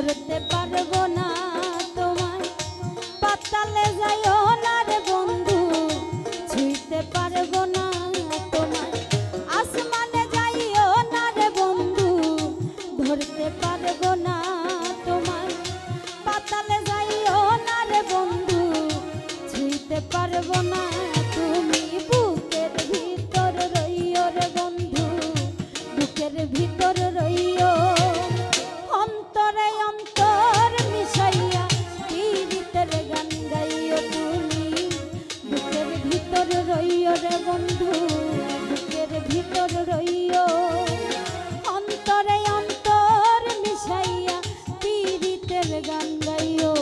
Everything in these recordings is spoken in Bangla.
ধরতে পারবো না তোমায়, পাতালে যাইও না রে বন্ধু, ছুঁইতে পারবো না তোমায়, আসমানে যাইও না রে বন্ধু, ধরতে পারবো না তোমায়, পাতালে যাইও না রে বন্ধু, ছুঁইতে পারবো না। তুমি বুকের ভিতর রইও রে বন্ধু, বুকের ভিতর রইও, অন্তরে অন্তর মিশাইয়া পীড়িতের গান গাইও। তুমি বুকের ভিতর রইও রে বন্ধু, বুকের ভিতর রইও, অন্তরে অন্তর মিশাইয়া পীড়িতের গান গাইও।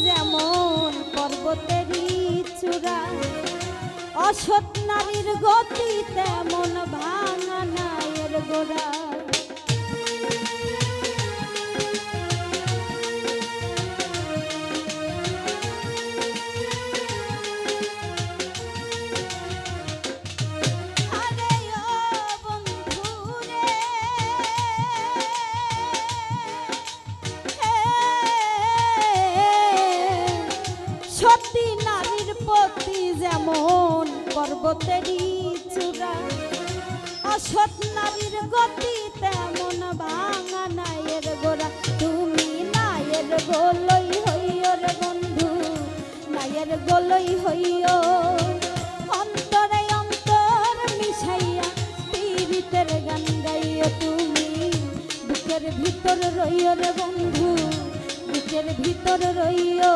যেমন পর্বতেরই চূড়া, অসৎ নারীর গতি তেমন ভাঙা নায়ের গোড়া। সতী নারীর প্রতি যেমন পর্বতেরই চূড়া, অসৎ নারীর গতি তেমন ভাঙা নায়ের গোড়া। তুমি নায়ের গোলই হইও রে বন্ধু, নায়ের গোলই হইও, অন্তরে অন্তর মিশাইয়া পীড়িতের গান গাইও। তুমি বুকের ভিতর রইও রে বন্ধু, বুকের ভিতর রইও,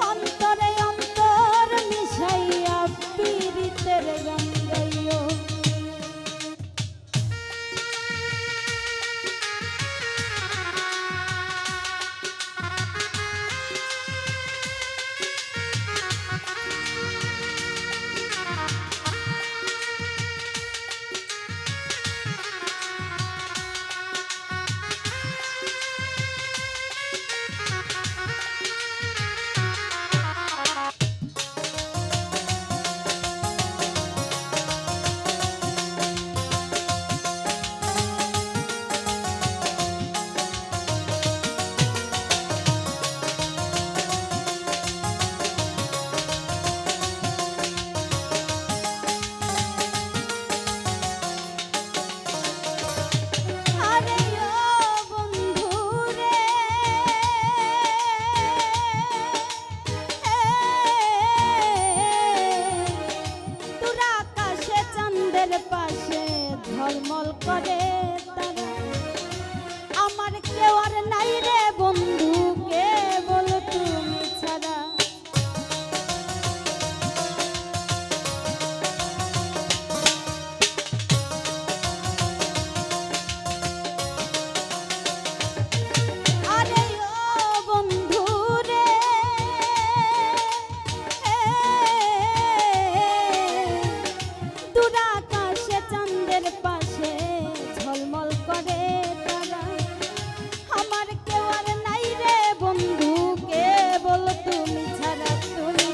অন্তরে অন্তর মিশাইয়া পীড়িতের গান গাইও। পাশে ঝলমল করে তারা, আমার কেউ আর নাই রে বন্ধু, কেবল তুমি ছাড়া। আরে ও বন্ধু রে, দূর আকাশে চাঁদের পাশে ঝলমল করে তারা, আমার কেউ আর নাই রে বন্ধু, কেবল তুমি ছাড়া। তুমি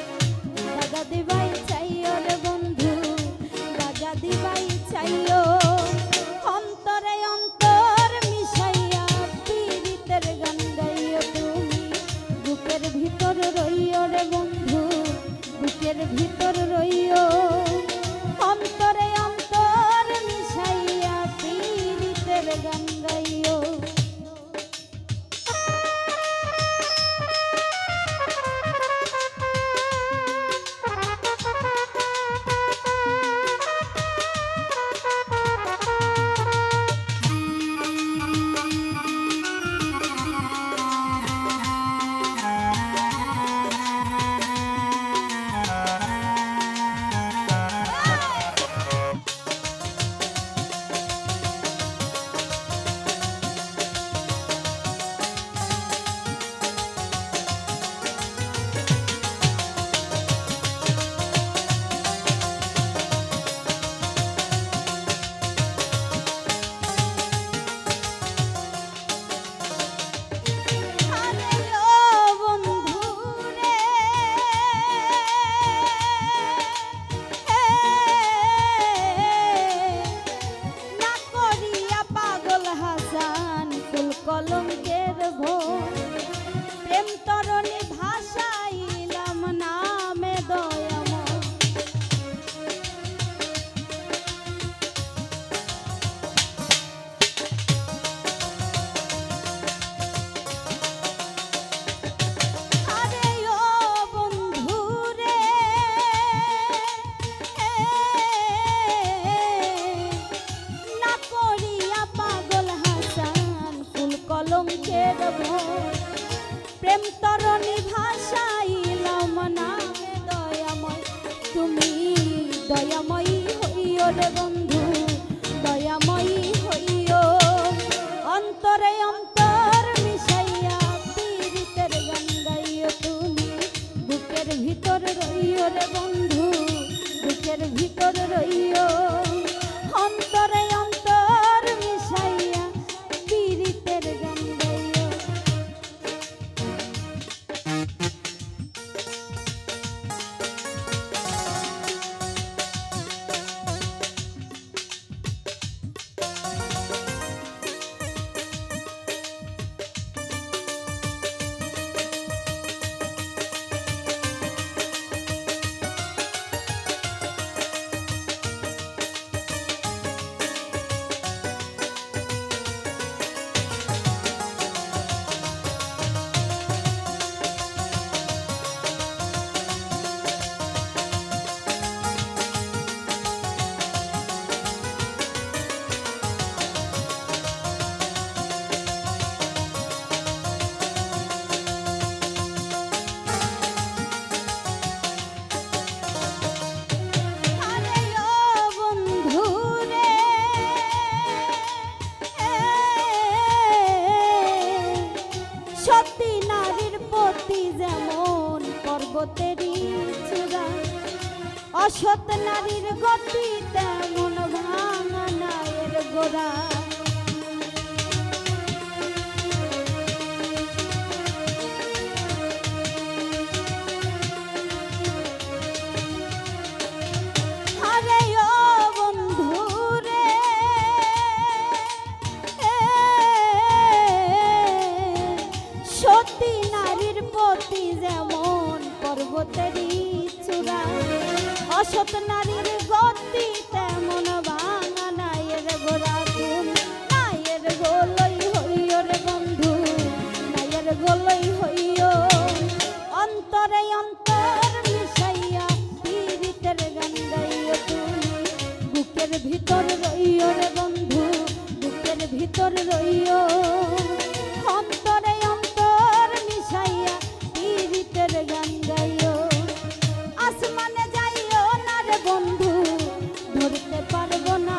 দাগা দিবাই চাইও রে বন্ধু, দাগা দিবাই চাইও, অন্তরে অন্তর মিশাইয়া পীড়িতের গান গাইও। তুমি ভিতর রইও, অন্তরে অন্তর মিশাইয়া পীড়িতের গান গাইও। কলঙ্কের ভোর প্রেম তরণী ভাসাইলাম নামে দয়াময়। আরে ও বন্ধু রে, না করিয়া পাগল হাসান কলঙ্কের ভোর প্রেম তরণী ভাসাইলাম নামে দয়াময়। তুমি দয়াময়ী হইও রে বন্ধু, দয়াময়ী হইও, অন্তরে অন্তর মিশাইয়া পীড়িতের গান গাইও। তুমি বুকের ভিতর রইও রে বন্ধু, বুকের ভিতর রইও, অন্তরে অন্তর মিশাইয়া পীড়িতের গান গাইও। সতী নারীর প্রতি যেমন পর্বতেরই চূড়া, অসৎ নারীর গতি তেমন ভাঙা নায়ের গোড়া। আরে ও বন্ধু রে, সতী নারীর প্রতি যেমন পর্বতেরই চূড়া, অসৎ নারীর গতি তেমন ভাঙা নায়ের গোড়া। তুমি নায়ের গোলই হইও রে বন্ধু, নায়ের গোলই হইও, অন্তরে অন্তর মিশাইয়া পীড়িতের গান গাইও। তুমি বুকের ভিতর রইও রে বন্ধু, বুকের ভিতর রইও, অন্তরে অন্তর মিশাইয়া পীড়িতের গান গাইও। আসমানে যাইও না রে বন্ধু, ধরতে পারবো না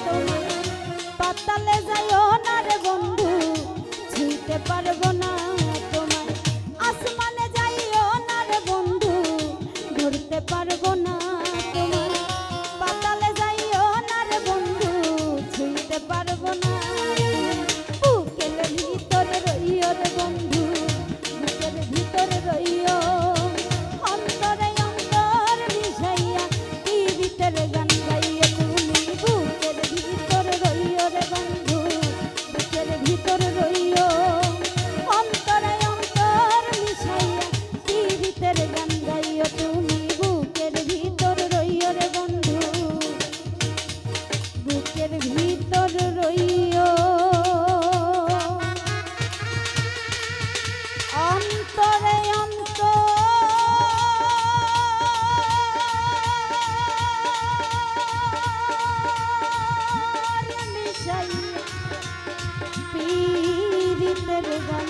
তোমায়, পাতালে যাইও না রে বন্ধু, ছুঁইতে পারবো না তোমায়। আসমানে যাইও না রে বন্ধু, ধরতে পারবো না তোমায়, পাতালে যাইও না রে বন্ধু, ছুঁইতে পারবো না। বুকের ভিতর রইও রে বন্ধু, বুকের ভিতর রইও, অন্তরে অন্তর মিশাইয়া পীড়িতের গান গাইও। তুমি বুকের ভিতর রইও রে বন্ধু, বুকের ভিতর রইও, অন্তরে অন্তর মিশাইয়া পীড়িতের গান গাইও। তুমি বুকের চাঁদের গান